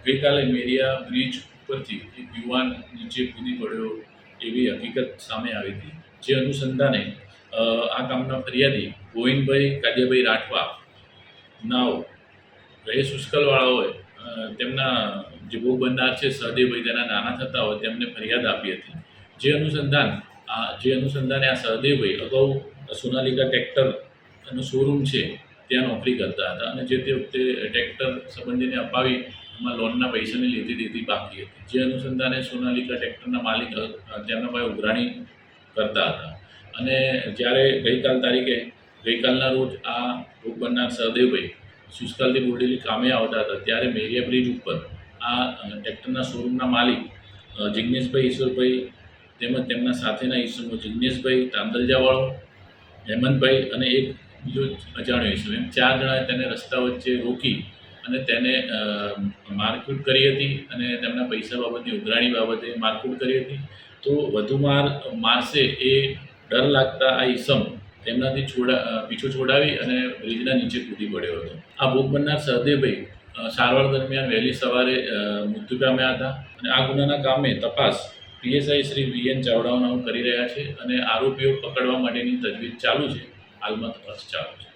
ગઈકાલે મેરિયા બ્રિજ ઉપરથી એક યુવાન નીચે કૂદી પડ્યો એવી હકીકત સામે આવી હતી, જે અનુસંધાને આ કામના ફરિયાદી ગોવિંદભાઈ કાજેભાઈ રાઠવા નાવ રહે શુષ્કલવાળાઓએ તેમના જે ભોગ બનનાર છે સહદેવભાઈ તેના નાના થતા હોય તેમને ફરિયાદ આપી હતી, જે અનુસંધાને આ સહદેવભાઈ અગાઉ સોનાલિકા ટ્રેક્ટરનો શોરૂમ છે ત્યાં નોકરી કરતા હતા અને જે તે વખતે ટ્રેક્ટર સંબંધીને અપાવી એમાં લોનના પૈસાની લેતી દેતી બાકી હતી, જે અનુસંધાને સોનાલિકા ટ્રેક્ટરના માલિક તેમના પાસે ઉઘરાણી કરતા હતા. અને જ્યારે ગઈકાલના રોજ આ ભોગ બનનાર સહદેવભાઈ શુષ્કાલથી બોરડેલી કામે આવતા હતા ત્યારે મેરિયા બ્રિજ ઉપર આ ટ્રેક્ટરના શોરૂમના માલિક જિગ્નેશભાઈ ઈશ્વરભાઈ તેમજ તેમના સાથેના ઈસમો જિગ્નેશભાઈ તાંદલજાવાળો, હેમંતભાઈ અને એક બીજો અજાણ્યો ઈસમ, એમ 4 જણાએ તેને રસ્તા વચ્ચે રોકી અને તેને મારકૂટ કરી હતી અને તેમના પૈસા બાબતની ઉઘરાણી બાબતે મારકૂટ કરી હતી. તો વધુ મારશે એ ડર લાગતા આ ઈસમ તેમનાથી પીછો છોડાવી અને બ્રિજના નીચે કૂદી પડ્યો હતો. આ ભોગ બનનાર સહદેવભાઈ સારવાર દરમિયાન વહેલી સવારે મૃત્યુ પામ્યા હતા અને આ ગુનાના કામે તપાસ પીએસઆઈ શ્રી VN ચાવડાઓના કરી રહ્યા છે અને આરોપીઓ પકડવા માટેની તજવીજ ચાલુ છે. હાલમાં તપાસ ચાલુ છે.